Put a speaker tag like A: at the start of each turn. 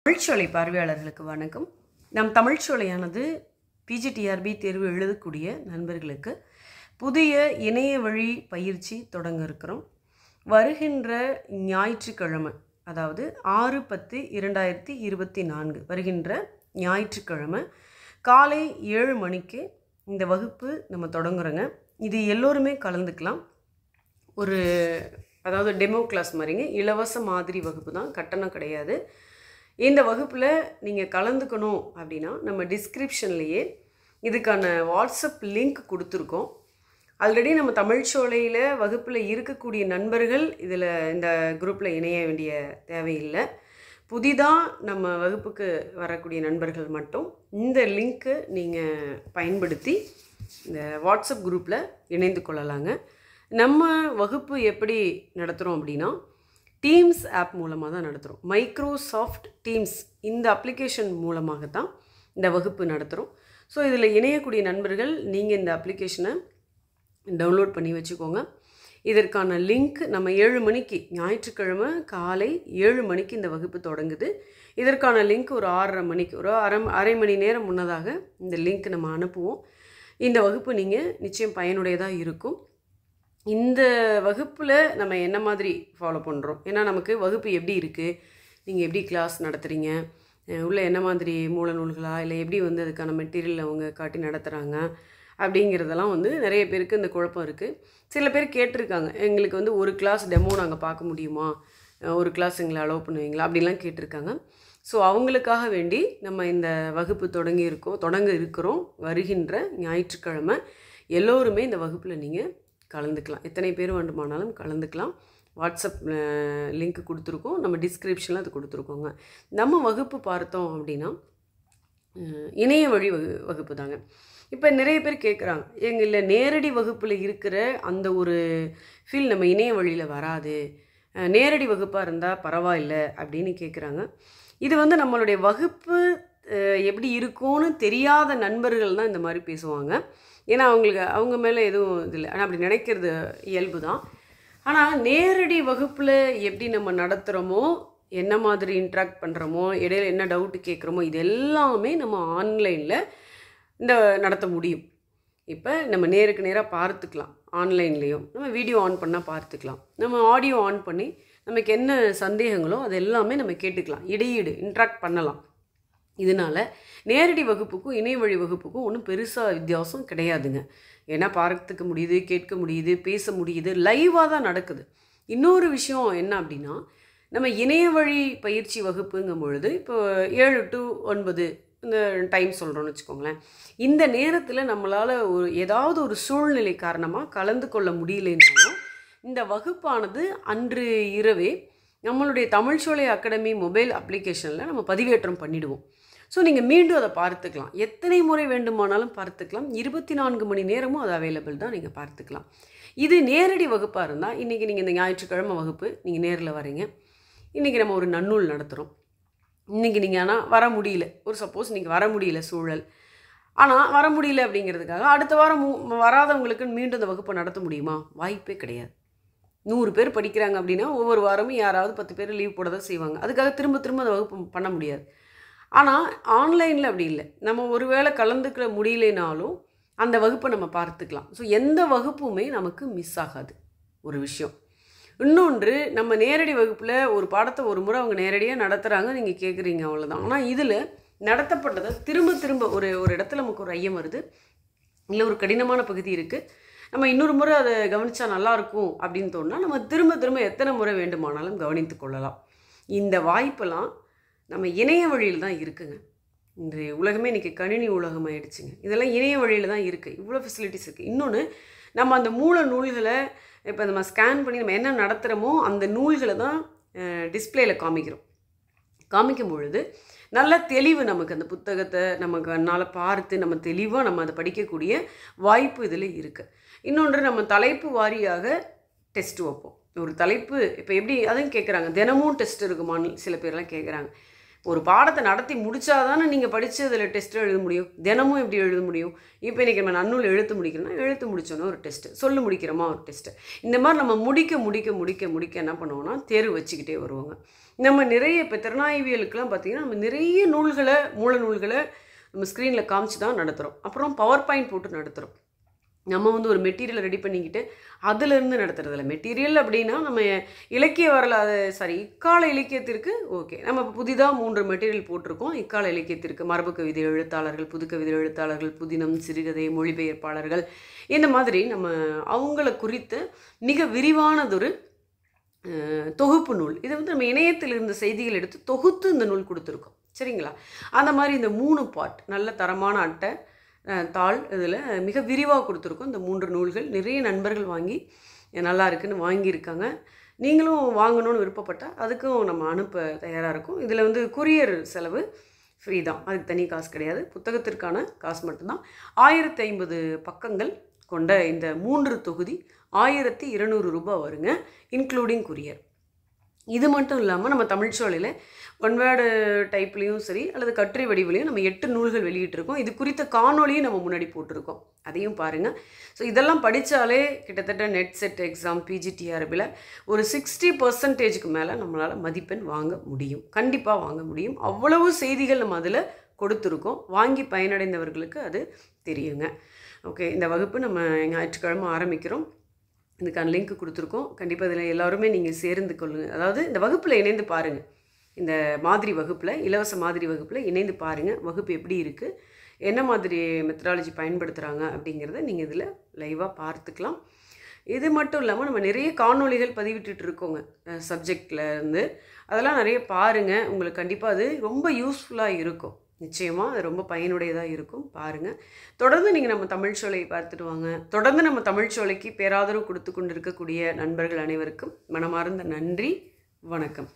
A: தமிழ்ச்சோலை பார்வையாளர்களுக்கு வணக்கம். நம் தமிழ்ச்சோலையானது பிஜிடிஆர்பி தேர்வு எழுதக்கூடிய நண்பர்களுக்கு புதிய இணைய வழி பயிற்சி தொடங்க இருக்கிறோம். வருகின்ற ஞாயிற்றுக்கிழமை, அதாவது 6/10/2024 வருகின்ற ஞாயிற்றுக்கிழமை காலை 7 மணிக்கு இந்த வகுப்பு நம்ம தொடங்குறோங்க. இது எல்லோருமே கலந்துக்கலாம். அதாவது டெமோ கிளாஸ் மாதிரிங்க, இலவச மாதிரி வகுப்பு தான், கட்டணம் கிடையாது. இந்த வகுப்பில் நீங்கள் கலந்துக்கணும் அப்படின்னா நம்ம டிஸ்கிரிப்ஷன்லேயே இதுக்கான வாட்ஸ்அப் லிங்க் கொடுத்துருக்கோம். ஆல்ரெடி நம்ம தமிழ்ச்சோலையில் வகுப்பில் இருக்கக்கூடிய நண்பர்கள் இதில் இந்த குரூப்பில் இணைய வேண்டிய தேவையில்லை. புதிதாக நம்ம வகுப்புக்கு வரக்கூடிய நண்பர்கள் மட்டும் இந்த லிங்க்கு நீங்கள் பயன்படுத்தி இந்த வாட்ஸ்அப் குரூப்பில் இணைந்து கொள்ளலாங்க. நம்ம வகுப்பு எப்படி நடத்துகிறோம் அப்படின்னா, டீம்ஸ் ஆப் மூலமாக தான் நடத்துகிறோம். மைக்ரோசாஃப்ட் டீம்ஸ் இந்த அப்ளிகேஷன் மூலமாக தான் இந்த வகுப்பு நடத்துகிறோம். ஸோ இதில் இணையக்கூடிய நண்பர்கள் நீங்கள் இந்த அப்ளிகேஷனை டவுன்லோட் பண்ணி வச்சுக்கோங்க. இதற்கான லிங்க் நம்ம 7 மணிக்கு, ஞாயிற்றுக்கிழமை காலை 7 மணிக்கு இந்த வகுப்பு தொடங்குது. இதற்கான லிங்க் ஒரு 6:30 மணிக்கு, ஒரு அரை மணி நேரம் முன்னதாக இந்த லிங்க் நம்ம அனுப்புவோம். இந்த வகுப்பு நீங்கள் நிச்சயம் பயனுடையதாக இருக்கும். இந்த வகுப்பில் நம்ம என்ன மாதிரி ஃபாலோ பண்ணுறோம், ஏன்னா நமக்கு வகுப்பு எப்படி இருக்குது, நீங்கள் எப்படி கிளாஸ் நடத்துகிறீங்க, உள்ள என்ன மாதிரி மூல நூல்களா இல்லை எப்படி அதுக்கான மெட்டீரியல் அவங்க காட்டி நடத்துகிறாங்க அப்படிங்கிறதெல்லாம் நிறைய பேருக்கு இந்த குழப்பம் இருக்குது. சில பேர் கேட்டிருக்காங்க, எங்களுக்கு ஒரு கிளாஸ் டெமோ நாங்கள் பார்க்க முடியுமா, ஒரு கிளாஸ் எங்களை அலோவ் பண்ணுவீங்களா அப்படிலாம் கேட்டிருக்காங்க. ஸோ அவங்களுக்காக வேண்டி நம்ம இந்த வகுப்பு தொடங்க இருக்கிறோம். வருகின்ற ஞாயிற்றுக்கிழமை எல்லோருமே இந்த வகுப்பில் நீங்கள் கலந்துக்கலாம். எத்தனை பேர் வேண்டுமானாலும் கலந்துக்கலாம். வாட்ஸ்அப் லிங்க் கொடுத்துருக்கோம், நம்ம டிஸ்கிரிப்ஷனில் அது கொடுத்துருக்கோங்க. நம்ம வகுப்பு பார்த்தோம் அப்படின்னா இணைய வழி வகுப்பு தாங்க. இப்போ நிறைய பேர் கேட்குறாங்க, எங்களில் நேரடி வகுப்பில் இருக்கிற அந்த ஒரு ஃபீல் நம்ம இணைய வழியில் வராது, நேரடி வகுப்பாக இருந்தால் பரவாயில்லை அப்படின்னு கேட்குறாங்க. இது நம்மளுடைய வகுப்பு எப்படி இருக்கும்னு தெரியாத நண்பர்கள் தான் இந்த மாதிரி பேசுவாங்க. ஏன்னா அவங்க மேலே எதுவும் இது இல்லை, ஆனால் அப்படி நினைக்கிறது இயல்பு தான். ஆனால் நேரடி வகுப்பில் எப்படி நம்ம நடத்துகிறோமோ, என்ன மாதிரி இன்ட்ராக்ட் பண்ணுறோமோ, இடையில என்ன டவுட்டு கேட்குறோமோ, இது எல்லாமே நம்ம ஆன்லைனில் நடத்த முடியும். இப்போ நம்ம நேருக்கு நேராக பார்த்துக்கலாம், ஆன்லைன்லேயும் நம்ம வீடியோ ஆன் பண்ணால் பார்த்துக்கலாம், நம்ம ஆடியோ ஆன் பண்ணி நமக்கு என்ன சந்தேகங்களோ அது எல்லாமே நம்ம கேட்டுக்கலாம், இடையீடு இன்ட்ராக்ட் பண்ணலாம். இதனால் நேரடி வகுப்புக்கும் இணைய வழி வகுப்புக்கும் ஒன்றும் பெருசாக வித்தியாசம் கிடையாதுங்க. ஏன்னா பார்த்துக்க முடியுது, கேட்க முடியுது, பேச முடியுது, லைவாக தான் நடக்குது. இன்னொரு விஷயம் என்ன அப்படின்னா, நம்ம இணைய வழி பயிற்சி வகுப்புங்கும் பொழுது இப்போ 7 to 9 இந்த டைம் சொல்கிறோன்னு வச்சுக்கோங்களேன். இந்த நேரத்தில் நம்மளால் ஏதாவது ஒரு சூழ்நிலை காரணமாக கலந்து கொள்ள முடியலைன்னாலும் இந்த வகுப்பானது அன்று இரவே நம்மளுடைய தமிழ்ச்சோலை அகாடமி மொபைல் அப்ளிகேஷனில் நம்ம பதிவேற்றம் பண்ணிவிடுவோம். ஸோ நீங்கள் மீண்டும் அதை பார்த்துக்கலாம், எத்தனை முறை வேண்டுமானாலும் பார்த்துக்கலாம். 24 மணி நேரமும் அது அவைலபிள் தான், நீங்கள் பார்த்துக்கலாம். இது நேரடி வகுப்பாக இருந்தால், இன்றைக்கி நீங்கள் இந்த ஞாயிற்றுக்கிழமை வகுப்பு நீங்கள் நேரில் வரீங்க, இன்றைக்கி நம்ம ஒரு நன்னூல் நடத்துகிறோம். இன்றைக்கி நீங்கள் ஆனால் வர முடியல, சப்போஸ் நீங்கள் வர முடியல சூழல், ஆனால் வர முடியல அப்படிங்கிறதுக்காக அடுத்த வாரம் வராதவங்களுக்கு மீண்டும் இந்த வகுப்பை நடத்த முடியுமா? வாய்ப்பே கிடையாது. 100 பேர் படிக்கிறாங்க அப்படின்னா ஒவ்வொரு வாரமும் யாராவது 10 பேர் லீவ் போட தான் செய்வாங்க. அதுக்காக திரும்ப அந்த வகுப்பு பண்ண முடியாது. ஆனால் ஆன்லைனில் அப்படி இல்லை. நம்ம ஒருவேளை கலந்துக்க முடியலைனாலும் அந்த வகுப்பை நம்ம பார்த்துக்கலாம். ஸோ எந்த வகுப்புமே நமக்கு மிஸ் ஆகாது ஒரு விஷயம். இன்னொன்று, நம்ம நேரடி வகுப்பில் ஒரு பாடத்தை ஒரு முறை அவங்க நேரடியாக நடத்துகிறாங்க, நீங்கள் கேட்குறீங்க, அவ்வளோதான். ஆனால் இதில் நடத்தப்பட்டதை திரும்ப ஒரு இடத்துல நமக்கு ஒரு ஐயம் வருது, இல்லை ஒரு கடினமான பகுதி இருக்குது, நம்ம இன்னொரு முறை அதை கவனித்தா நல்லாயிருக்கும் அப்படின்னு தோணுனா நம்ம திரும்ப எத்தனை முறை வேண்டுமானாலும் கவனித்து கொள்ளலாம். இந்த வாய்ப்பெல்லாம் நம்ம இணைய வழியில் தான் இருக்குங்க. இன்றைய உலகமே இன்றைக்கி கணினி உலகம் ஆகிடுச்சுங்க. இதெல்லாம் இணைய வழியில் தான் இருக்குது, இவ்வளோ ஃபெசிலிட்டிஸ் இருக்குது. இன்னொன்று, நம்ம அந்த மூல நூல்களை இப்போ நம்ம ஸ்கேன் பண்ணி நம்ம என்ன நடத்துகிறோமோ அந்த நூல்களை தான் டிஸ்பிளேயில் காமிக்கும் பொழுது நல்ல தெளிவு நமக்கு அந்த புத்தகத்தை நமக்கு கண்ணால் பார்த்து நம்ம தெளிவாக நம்ம அதை படிக்கக்கூடிய வாய்ப்பு இதில் இருக்குது. இன்னொன்று, நம்ம தலைப்பு வாரியாக டெஸ்ட் வைப்போம். ஒரு தலைப்பு இப்போ எப்படி அதையும் கேட்குறாங்க, தினமும் டெஸ்ட் இருக்குமான்னு சில பேர்லாம் கேட்குறாங்க. ஒரு பாடத்தை நடத்தி முடிச்சாதானே நீங்கள் படித்து அதில் டெஸ்ட்டு எழுத முடியும். தினமும் எப்படி எழுத முடியும்? இப்போ இன்றைக்கி நம்ம நன்னூல் எழுத்து முடிக்கணும்னா எழுத்து முடிச்சோன்னா ஒரு டெஸ்ட்டு, சொல்லு முடிக்கிறோமா ஒரு டெஸ்ட்டு. இந்த மாதிரி நம்ம முடிக்க என்ன பண்ணுவோம்னா தேர்வு வச்சுக்கிட்டே வருவாங்க. நம்ம நிறைய இப்போ திறனாய்வியலுக்கெல்லாம் பார்த்திங்கன்னா நம்ம நிறைய நூல்களை மூல நூல்களை நம்ம ஸ்க்ரீனில் காமிச்சு தான் நடத்துகிறோம். அப்புறம் பவர் பாயிண்ட் போட்டு நடத்துகிறோம். நம்ம வந்து ஒரு மெட்டீரியலை ரெடி பண்ணிக்கிட்டு அதிலேருந்து நடத்துறதில்ல. மெட்டீரியல் அப்படின்னா நம்ம இலக்கிய வரலாறு இக்கால இலக்கியத்திற்கு ஓகே, நம்ம புதிதாக 3 மெட்டீரியல் போட்டிருக்கோம். இக்கால இலக்கியத்திற்கு மரபு கவிதை எழுத்தாளர்கள், புது கவிதை எழுத்தாளர்கள், புதினம், சிறுகதை, மொழிபெயர்ப்பாளர்கள், இந்த மாதிரி நம்ம அவங்கள குறித்து மிக விரிவானதொரு தொகுப்பு நூல். இதை வந்து நம்ம இணையத்தில் இருந்த செய்திகள் எடுத்து தொகுத்து இந்த நூல் கொடுத்துருக்கோம். சரிங்களா? அந்த மாதிரி இந்த 3 பார்ட் நல்ல தரமான அட்டை தாள் இதில் மிக விரிவாக கொடுத்துருக்கோம். இந்த 3 நூல்கள் நிறைய நண்பர்கள் வாங்கி நல்லா இருக்குன்னு வாங்கியிருக்காங்க. நீங்களும் வாங்கணும்னு விருப்பப்பட்டால் அதுக்கும் நம்ம அனுப்ப தயாராக இருக்கும். இதில் வந்து குரியர் செலவு ஃப்ரீ தான், அதுக்கு தனி காசு கிடையாது. புத்தகத்திற்கான காசு மட்டும்தான். 1050 பக்கங்கள் கொண்ட இந்த 3 தொகுதி 1200 ரூபாய் வருங்க, இன்க்ளூடிங் குரியர். இது மட்டும் இல்லாமல் நம்ம தமிழ்ச்சோலையில் ஒன்வேர்டு டைப்லேயும் சரி அல்லது கட்டுரை வடிவிலையும் நம்ம 8 நூல்கள் வெளியிட்டிருக்கோம். இது குறித்த காணொலியும் நம்ம முன்னாடி போட்டிருக்கோம், அதையும் பாருங்கள். ஸோ இதெல்லாம் படித்தாலே கிட்டத்தட்ட நெட் செட் எக்ஸாம் பிஜிடிஆர்பியில் ஒரு 60% மேலே நம்மளால் மதிப்பெண் வாங்க முடியும், கண்டிப்பாக வாங்க முடியும். அவ்வளவு செய்திகள் நம்ம அதில் கொடுத்துருக்கோம். வாங்கி பயனடைந்தவர்களுக்கு அது தெரியுங்க. ஓகே, இந்த வகுப்பு நம்ம ஞாயிற்றுக்கிழமை ஆரம்பிக்கிறோம். இதுக்கான லிங்க் கொடுத்துருக்கோம். கண்டிப்பாக இதில் எல்லாருமே நீங்கள் சேர்ந்து கொள்ளுங்கள். அதாவது இந்த வகுப்பில் இணைந்து பாருங்கள். இந்த மாதிரி வகுப்பில், இலவச மாதிரி வகுப்பில் இணைந்து பாருங்கள். வகுப்பு எப்படி இருக்குது, என்ன மாதிரி மெத்தடாலஜி பயன்படுத்துகிறாங்க அப்படிங்கிறத நீங்கள் இதில் லைவாக பார்த்துக்கலாம். இது மட்டும் இல்லாமல் நம்ம நிறைய காணொலிகள் பதிவிட்டு இருக்கோங்க சப்ஜெக்டில் இருந்து. அதெல்லாம் நிறைய பாருங்கள். உங்களுக்கு கண்டிப்பாக அது ரொம்ப யூஸ்ஃபுல்லாக இருக்கும். நிச்சயமாக அது ரொம்ப பயனுடையதாக இருக்கும். பாருங்கள். தொடர்ந்து நீங்கள் நம்ம தமிழ்ச்சோலையை பார்த்துட்டு வாங்க. தொடர்ந்து நம்ம தமிழ்ச்சோலைக்கு பேராதரவு கொடுத்து கொண்டு இருக்கக்கூடிய நண்பர்கள் அனைவருக்கும் மனமார்ந்த நன்றி. வணக்கம்.